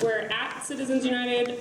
We're at Citizens United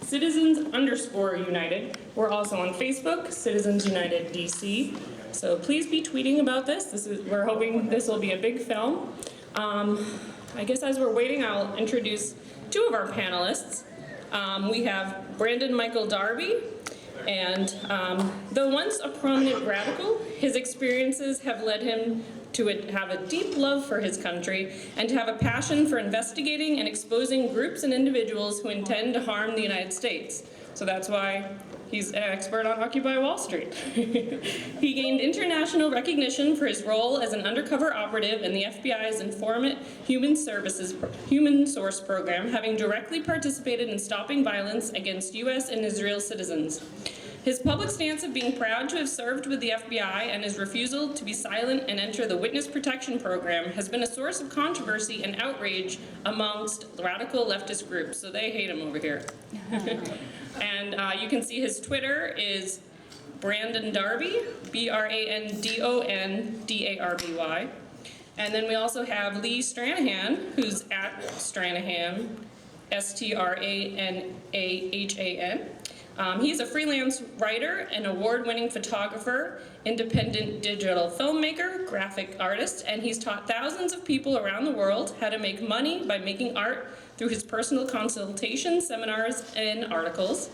Citizens_United. We're also on Facebook, Citizens United DC. So please be tweeting about this. We're hoping this will be a big film. I guess as we're waiting, I'll introduce two of our panelists. We have Brandon Michael Darby, and though once a prominent radical, his experiences have led him to have a deep love for his country and to have a passion for investigating and exposing groups and individuals who intend to harm the United States. So that's why he's an expert on Occupy Wall Street. He gained international recognition for his role as an undercover operative in the FBI's Informant Human Source Program, having directly participated in stopping violence against US and Israel citizens. His public stance of being proud to have served with the FBI and his refusal to be silent and enter the Witness Protection Program has been a source of controversy and outrage amongst radical leftist groups, so they hate him over here. And you can see his Twitter is Brandon Darby, BRANDONDARBY. And then we also have Lee Stranahan, who's at Stranahan, STRANAHAN. He's a freelance writer, an award-winning photographer, independent digital filmmaker, graphic artist, and he's taught thousands of people around the world how to make money by making art through his personal consultations, seminars, and articles.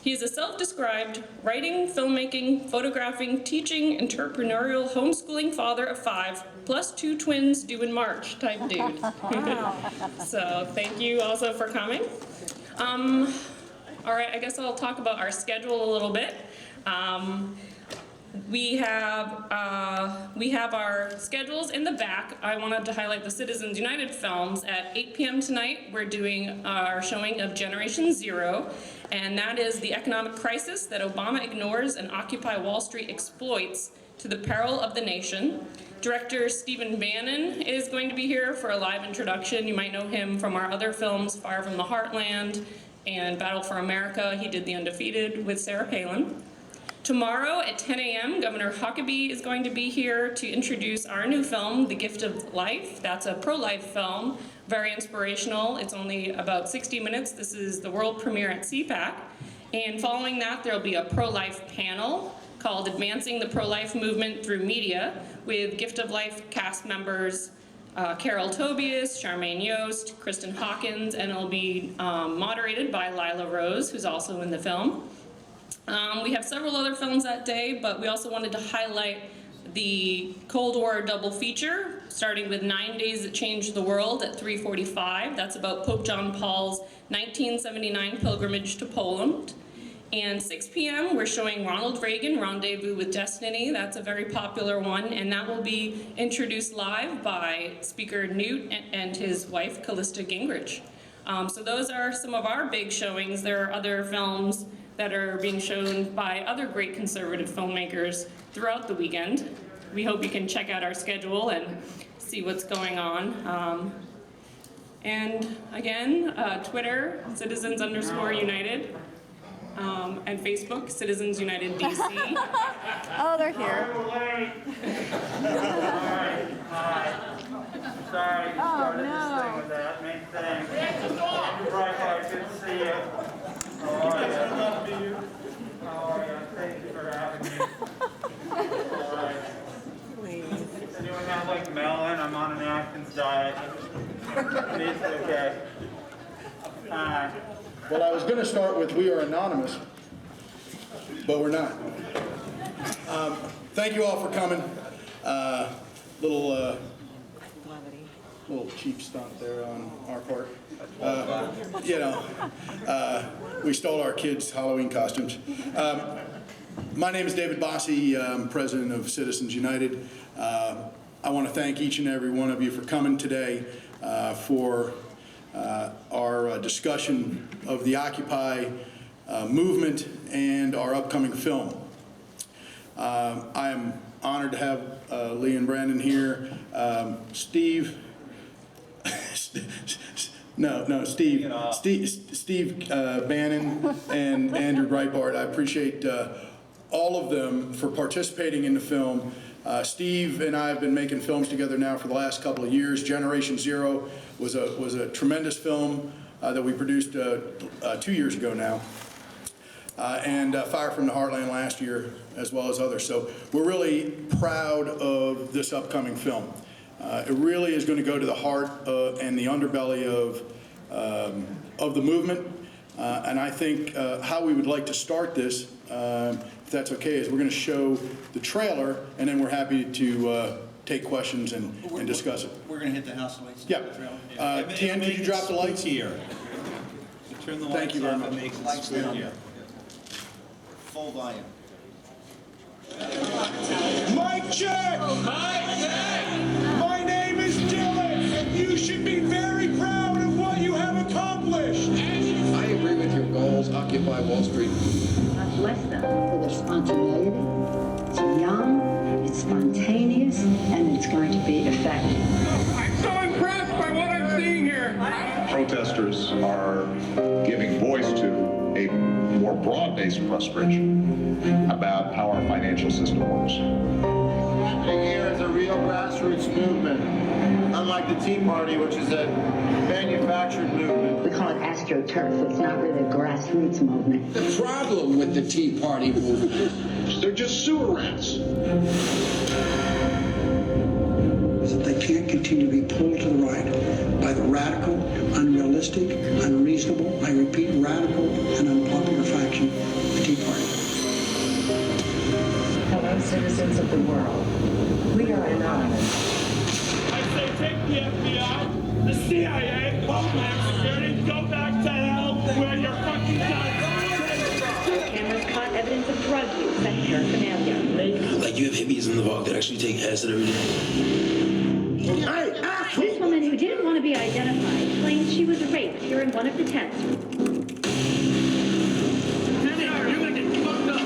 He is a self-described writing, filmmaking, photographing, teaching, entrepreneurial, homeschooling father of 5, plus 2 twins due in March type dude. So thank you also for coming. All right, I guess I'll talk about our schedule a little bit. We have our schedules in the back. I wanted to highlight the Citizens United films. At 8 p.m. tonight, we're doing our showing of Generation Zero, and that is the economic crisis that Obama ignores and Occupy Wall Street exploits to the peril of the nation. Director Stephen Bannon is going to be here for a live introduction. You might know him from our other films, Fire from the Heartland and Battle for America. He did The Undefeated with Sarah Palin. Tomorrow at 10 a.m., Governor Huckabee is going to be here to introduce our new film, The Gift of Life. That's a pro-life film, very inspirational. It's only about 60 minutes. This is the world premiere at CPAC. And following that, there'll be a pro-life panel called Advancing the Pro-Life Movement Through Media with Gift of Life cast members Carol Tobias, Charmaine Yost, Kristen Hawkins, and it'll be moderated by Lila Rose, who's also in the film. We have several other films that day, but we also wanted to highlight the Cold War double feature, starting with 9 Days That Changed the World at 3:45. That's about Pope John Paul's 1979 pilgrimage to Poland. And 6 p.m. we're showing Ronald Reagan, Rendezvous with Destiny. That's a very popular one, and that will be introduced live by Speaker Newt and his wife, Callista Gingrich. So those are some of our big showings. There are other films that are being shown by other great conservative filmmakers throughout the weekend. We hope you can check out our schedule and see what's going on. And again, Twitter, Citizens_United. And Facebook, Citizens United DC. Oh, they're here. Sorry, you started this thing with that main thing. Breitbart, good to see you. How are you? Thank you for having me. All right. Please. Does anyone have like melon? I'm on an Atkins diet. It's okay. Well, I was going to start with we are anonymous, but we're not. Thank you all for coming. Little cheap stunt there on our part. We stole our kids' Halloween costumes. My name is David Bossie. I'm president of Citizens United. I want to thank each and every one of you for coming today for our discussion of the Occupy movement and our upcoming film. I am honored to have Lee and Brandon here. Steve Bannon and Andrew Breitbart. I appreciate all of them for participating in the film. Steve and I have been making films together now for the last couple of years. Generation Zero was a tremendous film that we produced 2 years ago now. And Fire from the Heartland last year, as well as others. So we're really proud of this upcoming film. It really is going to go to the heart and the underbelly of the movement. And I think how we would like to start this, if that's okay, is we're going to show the trailer, and then we're happy to take questions and discuss it. We're going to hit the house lights. Yeah. Tian, could you drop the lights? Here. Turn the lights Thank you very off much. and make Lights it down. here. Full volume. Mic check! Mic check! My name is Dylan, and you should be very proud of what you have accomplished. I agree with your goals, Occupy Wall Street. God bless them for their spontaneity. It's young, it's spontaneous, and it's going to be effective. I'm so impressed by what I'm seeing here. Protesters are giving voice to a more broad-based frustration about how our financial system works. What's happening here is a real grassroots movement, unlike the Tea Party, which is a manufactured movement. We call it astroturf. It's not really a grassroots movement. The problem with the Tea Party movement, they're just sewer rats. Is that they can't continue to be pulled to the right by the radical, unrealistic, unreasonable, I repeat, radical and unpopular faction, the Tea Party. Hello, citizens of the world. We are anonymous. I say take the FBI, the CIA, Homeland Security, go back to hell where you're fucking done. Cameras caught evidence of drug use and paraphernalia. Like you have hippies in the vault that actually take acid every day. This woman who didn't want to be identified claims she was raped here in one of the tents. You're gonna get fucked up.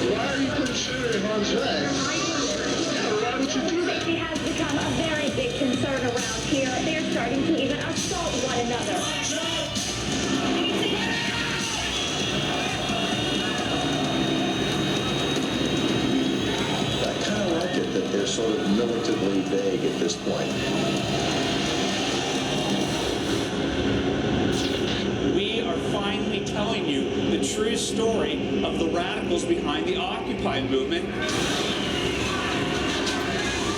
Why are you considering on sex? Why would you do that? Safety has become a very big concern around here. They're starting to even assault one another. I kind of like it that they're sort of militantly vague at this point. We are finally telling you the true story of the radicals behind the Occupy movement.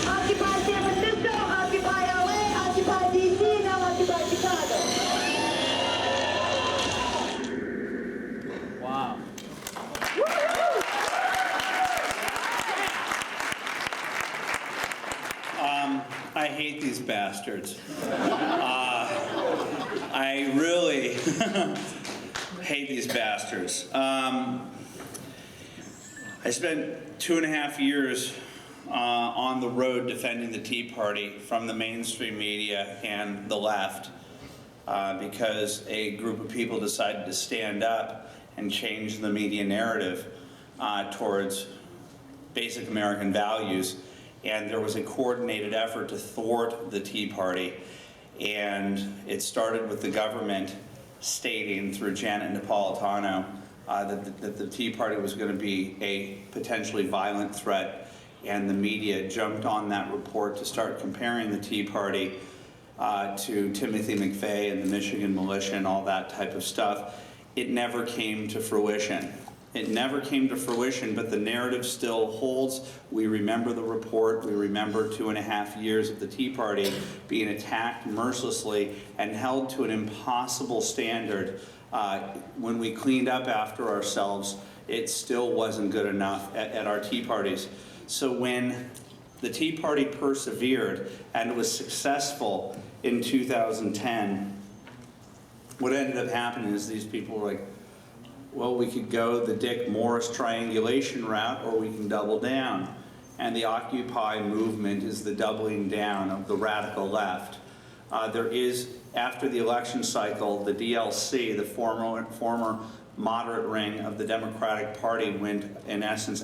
Occupy San Francisco, occupy LA, occupy DC, now occupy Chicago. Wow. I hate these bastards. I really hate these bastards. I spent 2.5 years on the road defending the Tea Party from the mainstream media and the left because a group of people decided to stand up and change the media narrative towards basic American values. And there was a coordinated effort to thwart the Tea Party. And it started with the government stating through Janet Napolitano that the Tea Party was going to be a potentially violent threat. And the media jumped on that report to start comparing the Tea Party to Timothy McVeigh and the Michigan militia and all that type of stuff. It never came to fruition. It never came to fruition, but the narrative still holds. We remember the report. We remember 2.5 years of the Tea Party being attacked mercilessly and held to an impossible standard. When we cleaned up after ourselves, it still wasn't good enough at our Tea Parties. So when the Tea Party persevered and was successful in 2010, what ended up happening is these people were like, well, we could go the Dick Morris triangulation route, or we can double down. And the Occupy movement is the doubling down of the radical left. There is, after the election cycle, the DLC, the former moderate ring of the Democratic Party, went, in essence,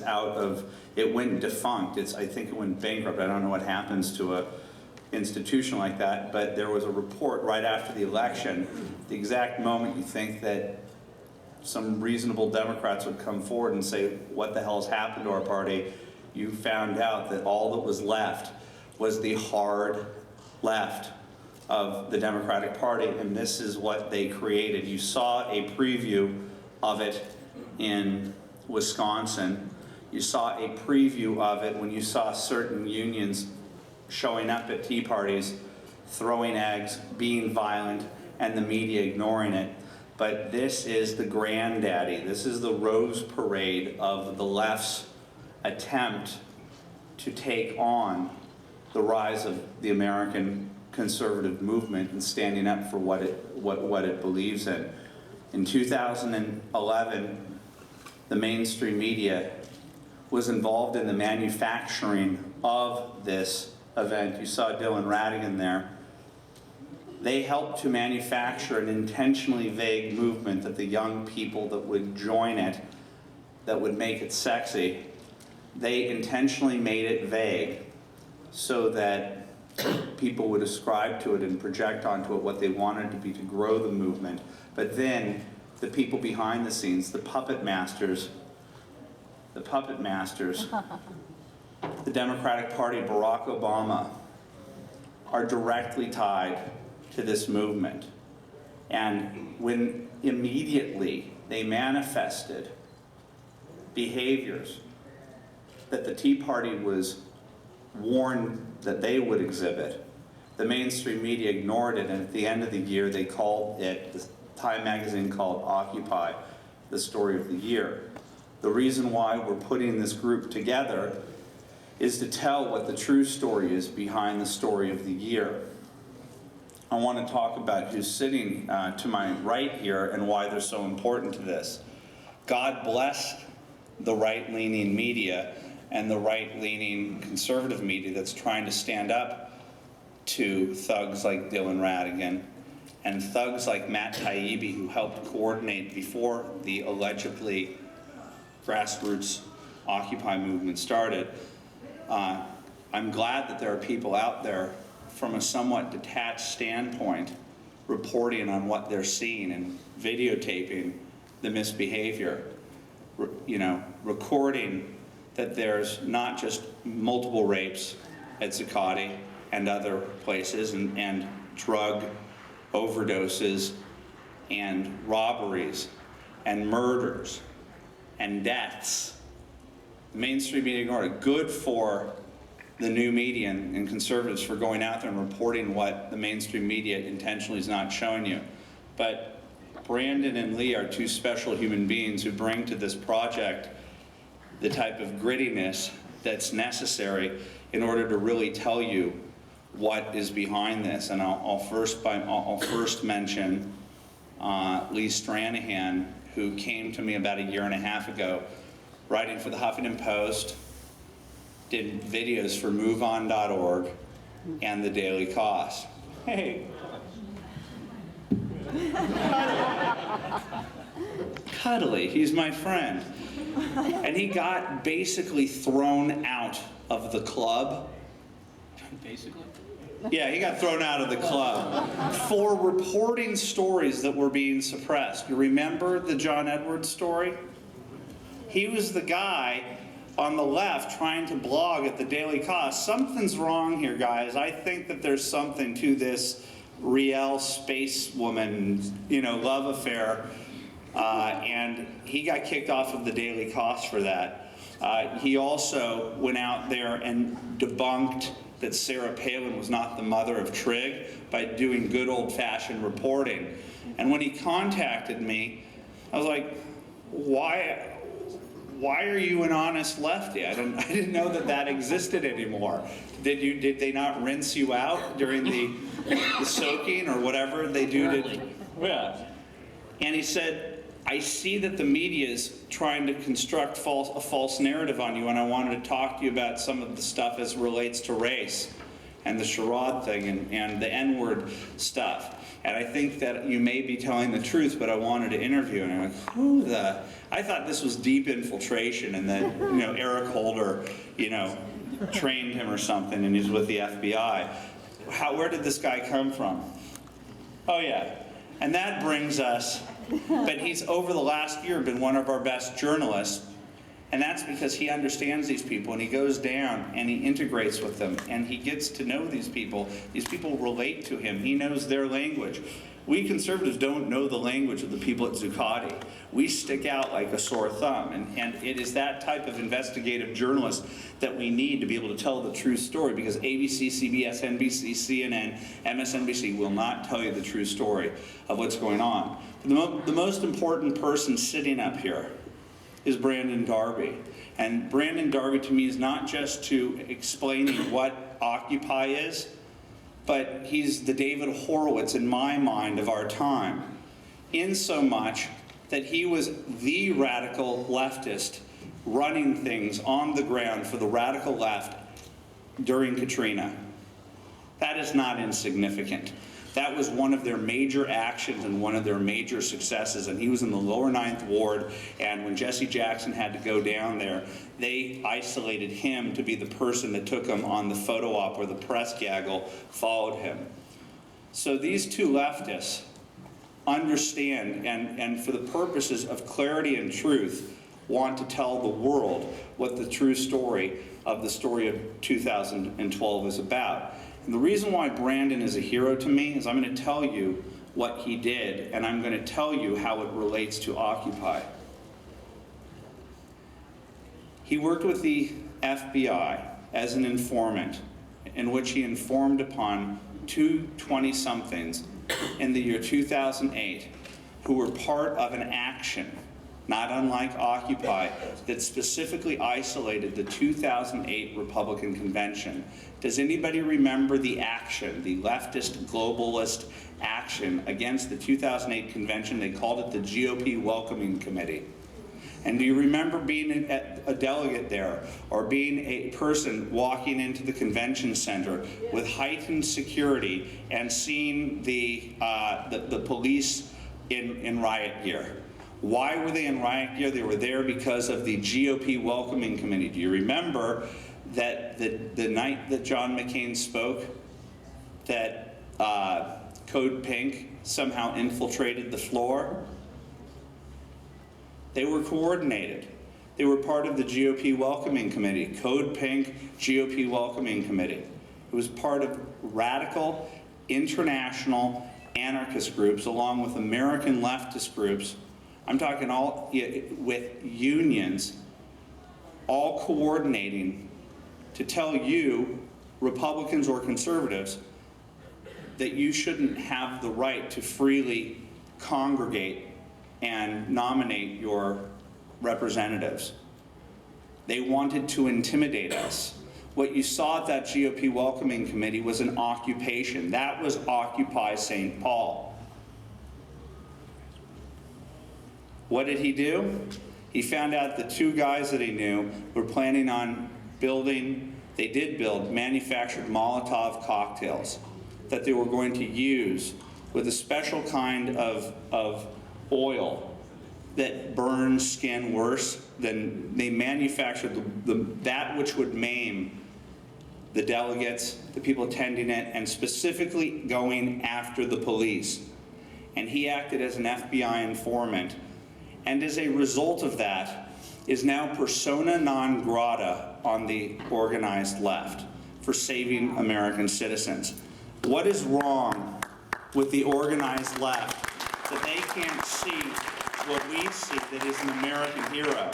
it went defunct. I think it went bankrupt. I don't know what happens to institution like that, but there was a report right after the election, the exact moment you think that some reasonable Democrats would come forward and say, what the hell has happened to our party? You found out that all that was left was the hard left of the Democratic Party, and this is what they created. You saw a preview of it in Wisconsin. You saw a preview of it when you saw certain unions showing up at tea parties, throwing eggs, being violent, and the media ignoring it. But this is the granddaddy. This is the rose parade of the left's attempt to take on the rise of the American conservative movement and standing up for what it believes in. In 2011, the mainstream media was involved in the manufacturing of this event. You saw Dylan Radigan there. They helped to manufacture an intentionally vague movement that the young people that would join it, that would make it sexy, they intentionally made it vague so that people would ascribe to it and project onto it what they wanted to be to grow the movement. But then the people behind the scenes, the puppet masters, the Democratic Party, Barack Obama, are directly tied to this movement. And when immediately they manifested behaviors that the Tea Party was warned that they would exhibit, the mainstream media ignored it, and at the end of the year they called it, the Time magazine called Occupy, the story of the year. The reason why we're putting this group together is to tell what the true story is behind the story of the year. I want to talk about who's sitting to my right here and why they're so important to this. God bless the right-leaning media and the right-leaning conservative media that's trying to stand up to thugs like Dylan Radigan and thugs like Matt Taibbi, who helped coordinate before the allegedly grassroots Occupy movement started. I'm glad that there are people out there from a somewhat detached standpoint reporting on what they're seeing and videotaping the misbehavior, recording that there's not just multiple rapes at Zuccotti and other places and drug overdoses and robberies and murders and deaths. The mainstream media ignored it. Good for the new media and conservatives for going out there and reporting what the mainstream media intentionally is not showing you. But Brandon and Lee are two special human beings who bring to this project the type of grittiness that's necessary in order to really tell you what is behind this. And I'll first mention Lee Stranahan, who came to me about 1.5 years ago, writing for the Huffington Post, did videos for MoveOn.org and the Daily Cost. Hey. Cuddly, he's my friend. And he got basically thrown out of the club. Basically? Yeah, he got thrown out of the club for reporting stories that were being suppressed. You remember the John Edwards story? He was the guy on the left trying to blog at the Daily Cost. Something's wrong here, guys. I think that there's something to this Riel space woman, love affair. And he got kicked off of the Daily Cost for that. He also went out there and debunked that Sarah Palin was not the mother of Trig by doing good old-fashioned reporting. And when he contacted me, I was like, why are you an honest lefty? I didn't know that existed anymore. Did they not rinse you out during the soaking or whatever they do to? Yeah. And he said, I see that the media is trying to construct a false narrative on you, and I wanted to talk to you about some of the stuff as relates to race and the charade thing and the N-word stuff. And I think that you may be telling the truth, but I wanted to interview. And I'm like, I thought this was deep infiltration, and that Eric Holder, trained him or something, and he's with the FBI. where did this guy come from? Oh yeah, and that brings us, but he's over the last year been one of our best journalists, and that's because he understands these people, and he goes down and he integrates with them, and he gets to know these people. These people relate to him. He knows their language. We conservatives don't know the language of the people at Zuccotti. We stick out like a sore thumb, and it is that type of investigative journalist that we need to be able to tell the true story, because ABC, CBS, NBC, CNN, MSNBC will not tell you the true story of what's going on. The most important person sitting up here is Brandon Darby. And Brandon Darby to me is not just to explaining what Occupy is, but he's the David Horowitz in my mind of our time, in so much that he was the radical leftist running things on the ground for the radical left during Katrina. That is not insignificant. That was one of their major actions and one of their major successes, and he was in the lower 9th Ward, and when Jesse Jackson had to go down there, they isolated him to be the person that took him on the photo op where the press gaggle followed him. So these two leftists understand, and for the purposes of clarity and truth, want to tell the world what the true story of the story of 2012 is about. And the reason why Brandon is a hero to me is I'm going to tell you what he did, and I'm going to tell you how it relates to Occupy. He worked with the FBI as an informant, in which he informed upon two 20-somethings in the year 2008 who were part of an action, not unlike Occupy, that specifically isolated the 2008 Republican Convention. Does anybody remember the action, the leftist globalist action against the 2008 convention? They called it the GOP Welcoming Committee. And do you remember being a delegate there, or being a person walking into the convention center with heightened security and seeing the police in riot gear? Why were they in riot gear? They were there because of the GOP Welcoming Committee. Do you remember that the night that John McCain spoke, that Code Pink somehow infiltrated the floor? They were coordinated. They were part of the GOP Welcoming Committee, Code Pink GOP Welcoming Committee. It was part of radical international anarchist groups along with American leftist groups. I'm talking all with unions, all coordinating to tell you, Republicans or conservatives, that you shouldn't have the right to freely congregate and nominate your representatives. They wanted to intimidate us. What you saw at that GOP Welcoming Committee was an occupation. That was Occupy St. Paul. What did he do? He found out the two guys that he knew were planning on manufactured Molotov cocktails that they were going to use with a special kind of oil that burns skin worse than they manufactured that which would maim the delegates, the people attending it, and specifically going after the police. And he acted as an FBI informant, and as a result of that, is now persona non grata on the organized left for saving American citizens. What is wrong with the organized left that they can't see what we see that is an American hero?